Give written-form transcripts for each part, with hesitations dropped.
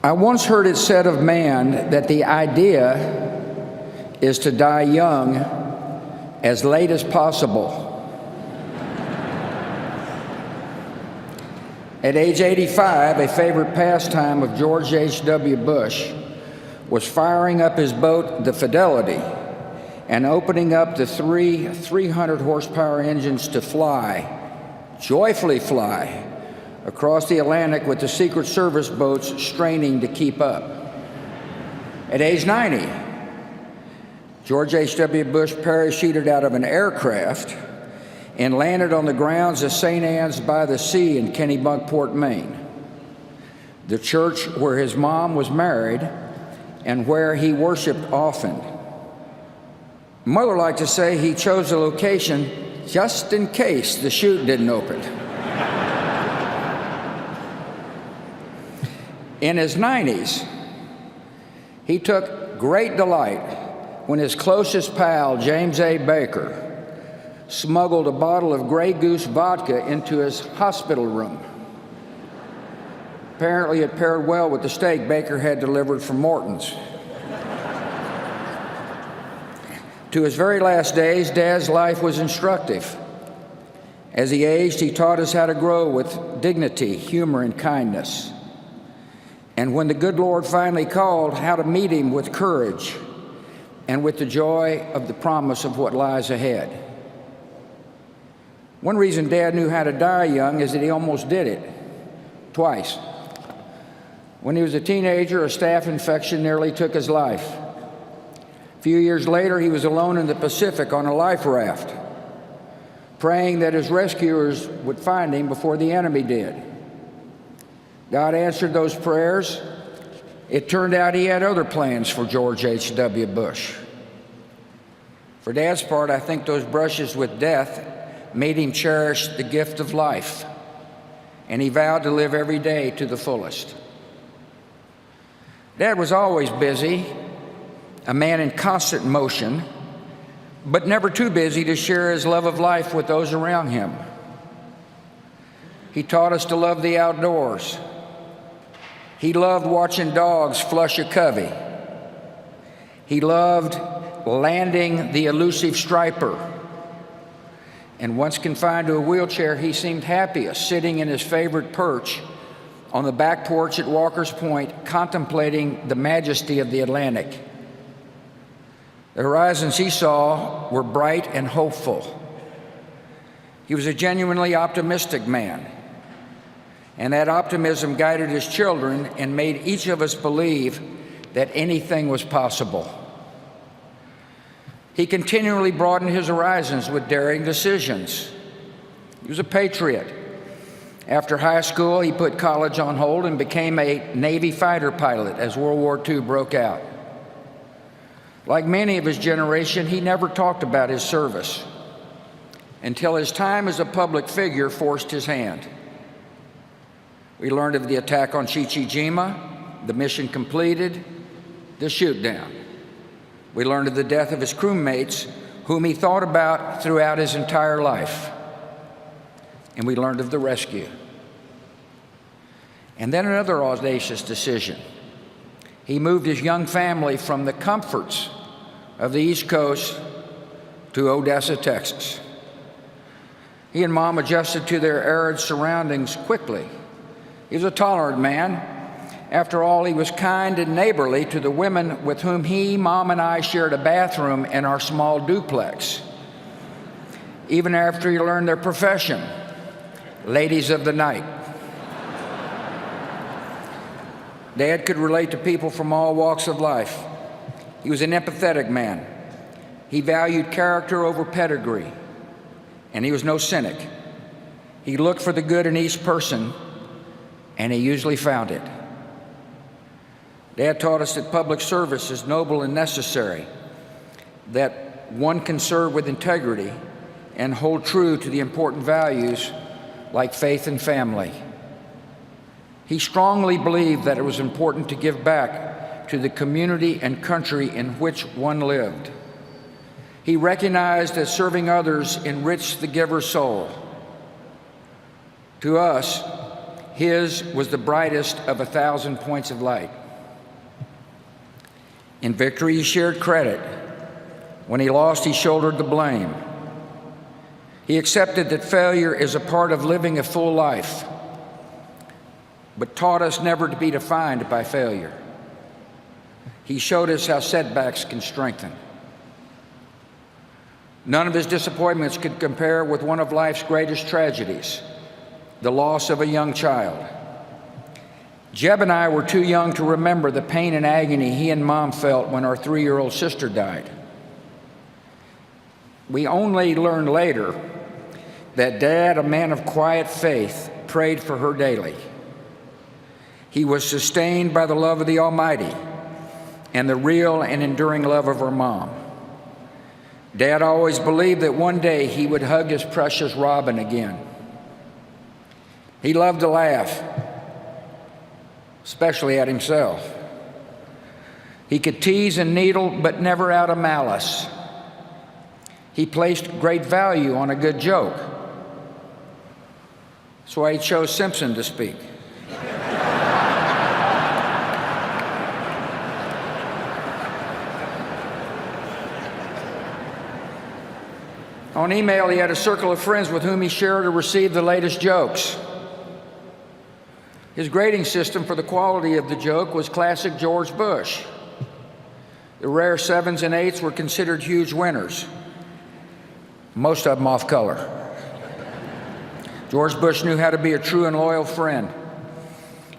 I once heard it said of man that the idea is to die young as late as possible. At age 85, a favorite pastime of George H.W. Bush was firing up his boat, the Fidelity, and opening up the 300 horsepower engines to fly, joyfully fly, across the Atlantic with the Secret Service boats straining to keep up. At age 90, George H.W. Bush parachuted out of an aircraft and landed on the grounds of St. Anne's by the Sea in Kennebunkport, Maine, the church where his mom was married and where he worshiped often. Mother liked to say he chose the location just in case the chute didn't open. In his 90s, he took great delight when his closest pal, James A. Baker, smuggled a bottle of Grey Goose vodka into his hospital room. Apparently, it paired well with the steak Baker had delivered from Morton's. To his very last days, Dad's life was instructive. As he aged, he taught us how to grow with dignity, humor, and kindness. And when the good Lord finally called, how to meet him with courage and with the joy of the promise of what lies ahead. One reason Dad knew how to die young is that he almost did it, twice. When he was a teenager, a staph infection nearly took his life. A few years later, he was alone in the Pacific on a life raft, praying that his rescuers would find him before the enemy did. God answered those prayers. It turned out he had other plans for George H.W. Bush. For Dad's part, I think those brushes with death made him cherish the gift of life, and he vowed to live every day to the fullest. Dad was always busy, a man in constant motion, but never too busy to share his love of life with those around him. He taught us to love the outdoors. He loved watching dogs flush a covey. He loved landing the elusive striper. And once confined to a wheelchair, he seemed happiest sitting in his favorite perch on the back porch at Walker's Point, contemplating the majesty of the Atlantic. The horizons he saw were bright and hopeful. He was a genuinely optimistic man, and that optimism guided his children and made each of us believe that anything was possible. He continually broadened his horizons with daring decisions. He was a patriot. After high school, he put college on hold and became a Navy fighter pilot as World War II broke out. Like many of his generation, he never talked about his service until his time as a public figure forced his hand. We learned of the attack on Chichijima, the mission completed, the shoot down. We learned of the death of his crewmates, whom he thought about throughout his entire life. And we learned of the rescue. And then another audacious decision. He moved his young family from the comforts of the East Coast to Odessa, Texas. He and Mom adjusted to their arid surroundings quickly. He was a tolerant man. After all, he was kind and neighborly to the women with whom he, Mom, and I shared a bathroom in our small duplex. Even after he learned their profession, ladies of the night. Dad could relate to people from all walks of life. He was an empathetic man. He valued character over pedigree, and he was no cynic. He looked for the good in each person, and he usually found it. Dad taught us that public service is noble and necessary, that one can serve with integrity and hold true to the important values like faith and family. He strongly believed that it was important to give back to the community and country in which one lived. He recognized that serving others enriched the giver's soul. To us, His was the brightest of 1,000 points of light. In victory, he shared credit. When he lost, he shouldered the blame. He accepted that failure is a part of living a full life, but taught us never to be defined by failure. He showed us how setbacks can strengthen. None of his disappointments could compare with one of life's greatest tragedies, the loss of a young child. Jeb and I were too young to remember the pain and agony he and Mom felt when our 3-year-old sister died. We only learned later that Dad, a man of quiet faith, prayed for her daily. He was sustained by the love of the Almighty and the real and enduring love of her mom. Dad always believed that one day he would hug his precious Robin again. He loved to laugh, especially at himself. He could tease and needle, but never out of malice. He placed great value on a good joke. That's why he chose Simpson to speak. On email, he had a circle of friends with whom he shared or received the latest jokes. His grading system for the quality of the joke was classic George Bush. The rare 7s and 8s were considered huge winners, most of them off color. George Bush knew how to be a true and loyal friend.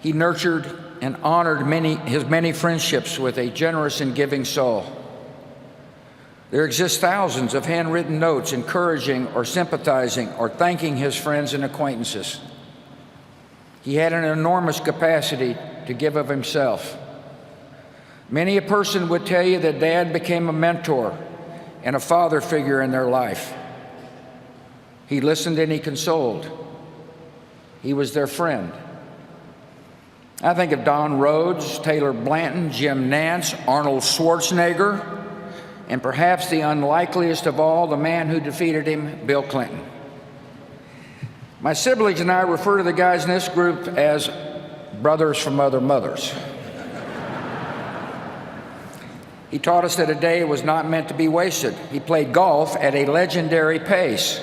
He nurtured and honored his many friendships with a generous and giving soul. There exist thousands of handwritten notes encouraging or sympathizing or thanking his friends and acquaintances. He had an enormous capacity to give of himself. Many a person would tell you that Dad became a mentor and a father figure in their life. He listened and he consoled. He was their friend. I think of Don Rhodes, Taylor Blanton, Jim Nance, Arnold Schwarzenegger, and perhaps the unlikeliest of all, the man who defeated him, Bill Clinton. My siblings and I refer to the guys in this group as brothers from other mothers. He taught us that a day was not meant to be wasted. He played golf at a legendary pace.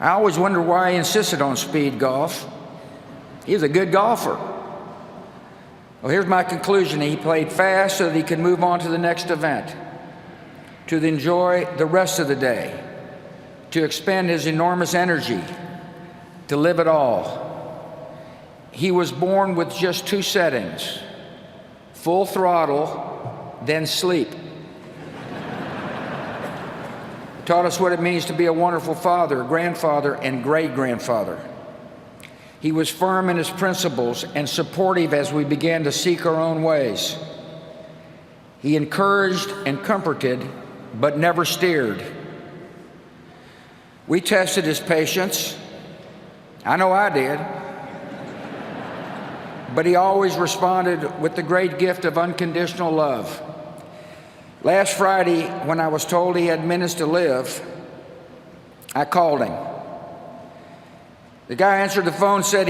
I always wondered why he insisted on speed golf. He was a good golfer. Well, here's my conclusion. He played fast so that he could move on to the next event, to enjoy the rest of the day, to expend his enormous energy, to live it all. He was born with just 2 settings: full throttle, then sleep. He taught us what it means to be a wonderful father, grandfather, and great-grandfather. He was firm in his principles and supportive as we began to seek our own ways. He encouraged and comforted, but never steered. We tested his patience. I know I did. But he always responded with the great gift of unconditional love. Last Friday, when I was told he had minutes to live, I called him. The guy answered the phone, said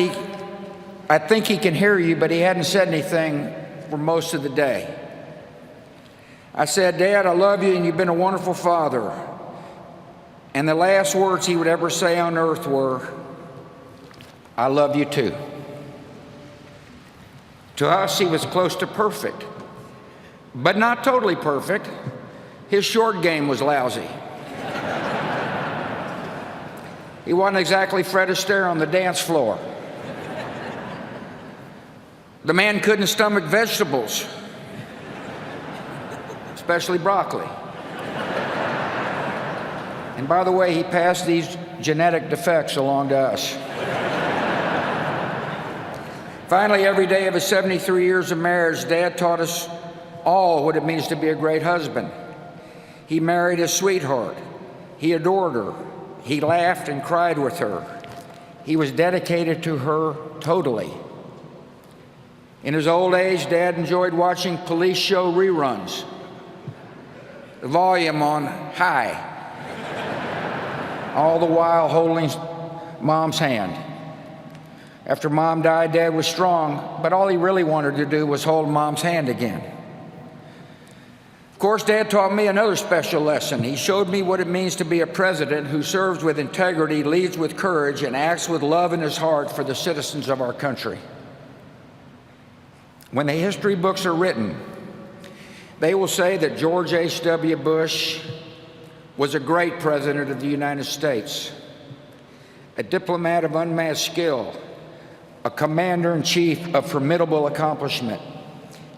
I think he can hear you, but he hadn't said anything for most of the day. I said, Dad, I love you and you've been a wonderful father. And the last words he would ever say on earth were, I love you too. To us, he was close to perfect, but not totally perfect. His short game was lousy. He wasn't exactly Fred Astaire on the dance floor. The man couldn't stomach vegetables, especially broccoli. And by the way, he passed these genetic defects along to us. Finally, every day of his 73 years of marriage, Dad taught us all what it means to be a great husband. He married his sweetheart. He adored her. He laughed and cried with her. He was dedicated to her totally. In his old age, Dad enjoyed watching police show reruns, the volume on high, all the while holding Mom's hand. After Mom died, Dad was strong, but all he really wanted to do was hold Mom's hand again. Of course, Dad taught me another special lesson. He showed me what it means to be a president who serves with integrity, leads with courage, and acts with love in his heart for the citizens of our country. When the history books are written, they will say that George H.W. Bush was a great president of the United States, a diplomat of unmatched skill, a commander-in-chief of formidable accomplishment,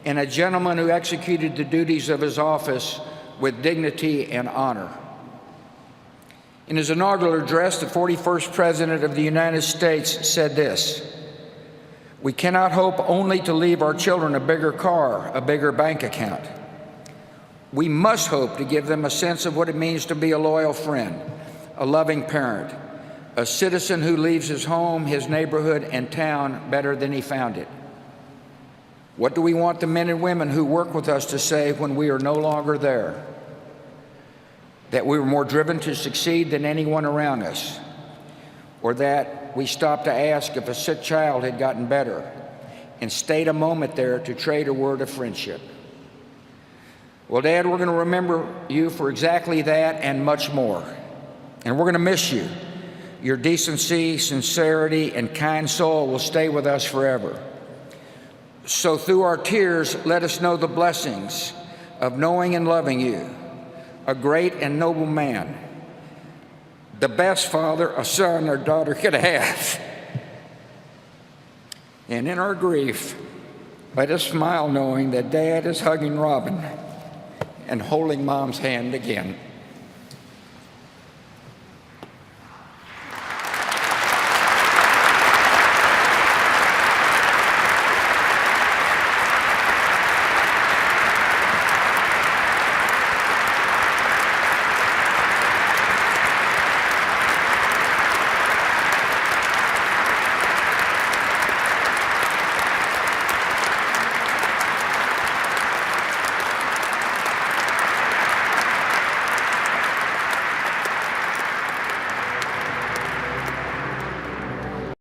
and a gentleman who executed the duties of his office with dignity and honor. In his inaugural address, the 41st President of the United States said this: "We cannot hope only to leave our children a bigger car, a bigger bank account. We must hope to give them a sense of what it means to be a loyal friend, a loving parent, a citizen who leaves his home, his neighborhood, and town better than he found it. What do we want the men and women who work with us to say when we are no longer there? That we were more driven to succeed than anyone around us, or that we stopped to ask if a sick child had gotten better and stayed a moment there to trade a word of friendship?" Well, Dad, we're going to remember you for exactly that and much more. And we're going to miss you. Your decency, sincerity, and kind soul will stay with us forever. So through our tears, let us know the blessings of knowing and loving you, a great and noble man, the best father a son or daughter could have. And in our grief, let us smile knowing that Dad is hugging Robin and holding Mom's hand again.